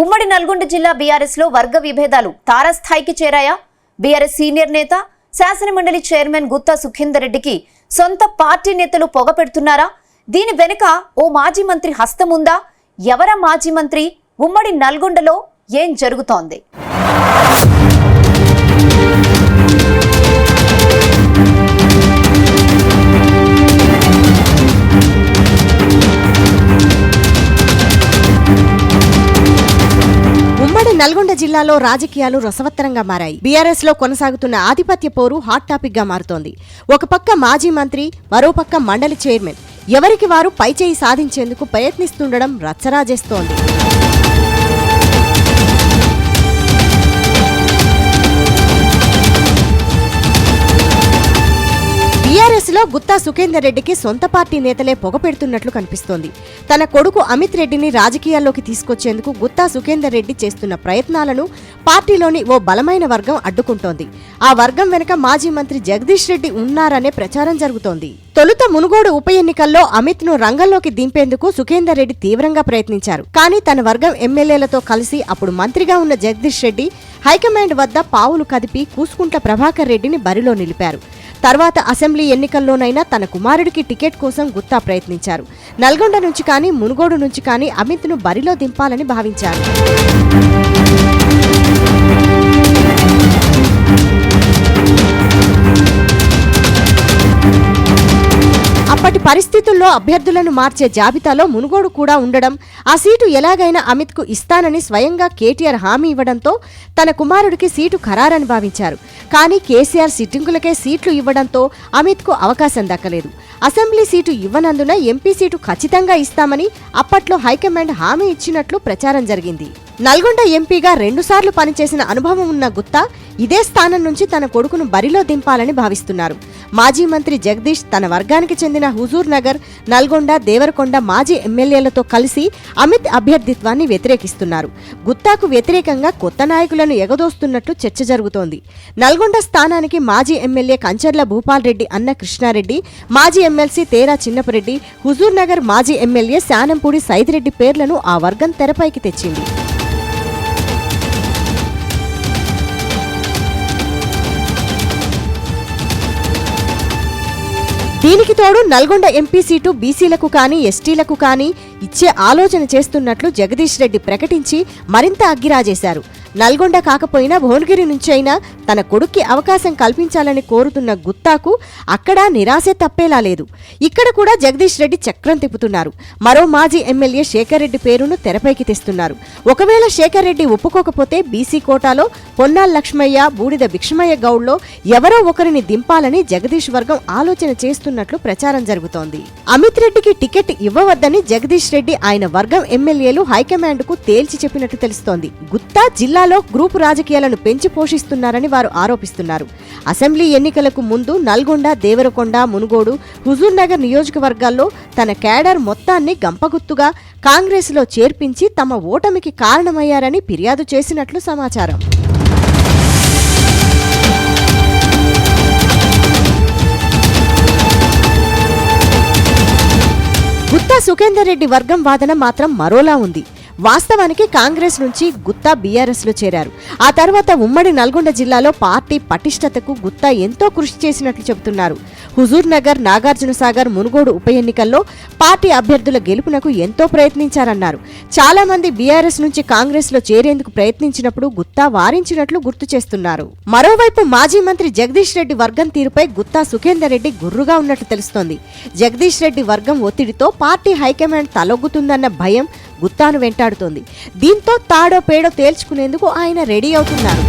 ఉమ్మడి నల్గొండ జిల్లా బీఆర్ఎస్ లో వర్గ విభేదాలు తారస్థాయికి చేరాయా? బీఆర్ఎస్ సీనియర్ నేత శాసనమండలి చైర్మన్ గుత్తా సుఖేందర్ రెడ్డికి సొంత పార్టీ నేతలు పొగ పెడుతున్నారా? దీని వెనుక ఓ మాజీ మంత్రి హస్తం ఉందా? ఎవరా మాజీ మంత్రి? ఉమ్మడి నల్గొండలో ఏం జరుగుతోంది? ఉమ్మడి నల్గొండ జిల్లాలో రాజకీయాలు రసవత్తరంగా మారాయి. బీఆర్ఎస్ లో కొనసాగుతున్న ఆధిపత్య పోరు హాట్ టాపిక్ గా మారుతోంది. ఒక పక్క మాజీ మంత్రి, మరోపక్క మండలి చైర్మన్ ఎవరికి వారు పైచేయి సాధించేందుకు ప్రయత్నిస్తుండడం రచ్చరాజేస్తోంది. బీఆర్ఎస్ లో గుత్తా సుఖేందర్ రెడ్డికి సొంత పార్టీ నేతలే పొగ పెడుతున్నట్లు కనిపిస్తోంది. తన కొడుకు అమిత్ రెడ్డిని రాజకీయాల్లోకి తీసుకొచ్చేందుకు గుత్తా సుఖేందర్ రెడ్డి చేస్తున్న ప్రయత్నాలను పార్టీలోని ఓ బలమైన వర్గం అడ్డుకుంటోంది. ఆ వర్గం వెనుక మాజీ మంత్రి జగదీష్ రెడ్డి ఉన్నారనే ప్రచారం జరుగుతోంది. తొలుత మునుగోడు ఉప ఎన్నికల్లో అమిత్ ను రంగంలోకి దింపేందుకు సుఖేందర్ రెడ్డి తీవ్రంగా ప్రయత్నించారు. కానీ తన వర్గం ఎమ్మెల్యేలతో కలిసి అప్పుడు మంత్రిగా ఉన్న జగదీష్ రెడ్డి హైకమాండ్ వద్ద పావులు కదిపి కూసుకుంట్ల ప్రభాకర్ రెడ్డిని బరిలో నిలిపారు. తర్వాత అసెంబ్లీ ఎన్నికల్లోనైనా తన కుమారుడికి టికెట్ కోసం గుత్తా ప్రయత్నించారు. నల్గొండ నుంచి కానీ మునుగోడు నుంచి కానీ అమిత్ ను బరిలో దింపాలని భావించారు. అప్పటి పరిస్థితుల్లో అభ్యర్థులను మార్చే జాబితాలో మునుగోడు కూడా ఉండడం, ఆ సీటు ఎలాగైనా అమిత్ కు ఇస్తానని స్వయంగా కేటీఆర్ హామీ ఇవ్వడంతో తన కుమారుడికి సీటు ఖరారని భావించారు. కానీ కేసీఆర్ సిట్టింగులకే సీట్లు ఇవ్వడంతో అమిత్ కు అవకాశం దక్కలేదు. అసెంబ్లీ సీటు ఇవ్వనందున ఎంపీ సీటు ఖచ్చితంగా ఇస్తామని అప్పట్లో హైకమాండ్ హామీ ఇచ్చినట్లు ప్రచారం జరిగింది. నల్గొండ ఎంపీగా 2 సార్లు పనిచేసిన అనుభవం ఉన్న గుత్తా ఇదే స్థానం నుంచి తన కొడుకును బరిలో దింపాలని భావిస్తున్నారు. మాజీ మంత్రి జగదీష్ తన వర్గానికి చెందిన హుజూర్ నగర్, నల్గొండ, దేవరకొండ మాజీ ఎమ్మెల్యేలతో కలిసి అమిత్ అభ్యర్థిత్వాన్ని వ్యతిరేకిస్తున్నారు. గుత్తాకు వ్యతిరేకంగా కొత్త నాయకులను ఎగదోస్తున్నట్లు చర్చ జరుగుతోంది. నల్గొండ స్థానానికి మాజీ ఎమ్మెల్యే కంచర్ల భూపాల్ రెడ్డి అన్న కృష్ణారెడ్డి, మాజీ ఎమ్మెల్సీ తేరా చిన్నపరెడ్డి, హుజూర్ నగర్ మాజీ ఎమ్మెల్యే శానంపూడి సైదిరెడ్డి పేర్లను ఆ వర్గం తెరపైకి తెచ్చింది. దీనికి తోడు నల్గొండ ఎంపీ సీటు బీసీలకు కానీ ఎస్టీలకు కానీ ఇచ్చే ఆలోచన చేస్తున్నట్లు జగదీష్ రెడ్డి ప్రకటించి మరింత అగ్గిరాజేశారు. నల్గొండ కాకపోయినా భువనగిరి నుంచి అయినా తన కొడుక్కి అవకాశం కల్పించాలని కోరుతున్న గుత్తాకు అక్కడ నిరాశే తప్పేలా లేదు. ఇక్కడ కూడా జగదీష్ రెడ్డి చక్రం తిప్పుతున్నారు. మరో మాజీ ఎమ్మెల్యే శేఖర్ రెడ్డి పేరును తెరపైకి తెస్తున్నారు. ఒకవేళ శేఖర్ రెడ్డి ఒప్పుకోకపోతే బీసీ కోటాలో పొన్నాల లక్ష్మయ్య, బూడిద భిక్షమయ్య గౌడ్లో ఎవరో ఒకరిని దింపాలని జగదీష్ వర్గం ఆలోచన చేస్తున్నట్లు ప్రచారం జరుగుతోంది. అమిత్ రెడ్డికి టికెట్ ఇవ్వవద్దని జగదీష్ రెడ్డి ఆయన వర్గం ఎమ్మెల్యేలు హైకమాండ్ కు తేల్చి చెప్పినట్టు తెలుస్తోంది. గుత్తా జిల్లాలో గ్రూపు రాజకీయాలను పెంచి పోషిస్తున్నారని వారు ఆరోపిస్తున్నారు. అసెంబ్లీ ఎన్నికలకు ముందు నల్గొండ, దేవరకొండ, మునుగోడు, హుజూర్ నగర్ నియోజకవర్గాల్లో తన క్యాడర్ మొత్తాన్ని గంపగుత్తుగా కాంగ్రెస్ లో చేర్పించి తమ ఓటమికి కారణమయ్యారని ఫిర్యాదు చేసినట్లు సమాచారం. గుత్తా సుఖేందర్ రెడ్డి వర్గం వాదన మాత్రం మరోలా ఉంది. వాస్తవానికి కాంగ్రెస్ నుంచి గుత్తా బీఆర్ఎస్ లో చేరారు. ఆ తర్వాత ఉమ్మడి నల్గొండ జిల్లాలో పార్టీ పటిష్టతకు గుత్తా ఎంతో కృషి చేసినట్లు చెబుతున్నారు. హుజూర్ నగర్, నాగార్జున సాగర్, మునుగోడు ఉప ఎన్నికల్లో పార్టీ అభ్యర్థుల గెలుపునకు ఎంతో ప్రయత్నించారన్నారు. చాలా మంది బీఆర్ఎస్ నుంచి కాంగ్రెస్ లో చేరేందుకు ప్రయత్నించినప్పుడు గుత్తా వారించినట్లు గుర్తు చేస్తున్నారు. మరోవైపు మాజీ మంత్రి జగదీష్ రెడ్డి వర్గం తీరుపై గుత్తా సుఖేందర్ రెడ్డి గుర్రుగా ఉన్నట్లు తెలుస్తోంది. జగదీష్ రెడ్డి వర్గం ఒత్తిడితో పార్టీ హైకమాండ్ తలొగ్గుతుందన్న భయం గుత్తాను వెంటాడుతోంది. దీంతో తాడో పేడో తేల్చుకునేందుకు ఆయన రెడీ అవుతున్నారు.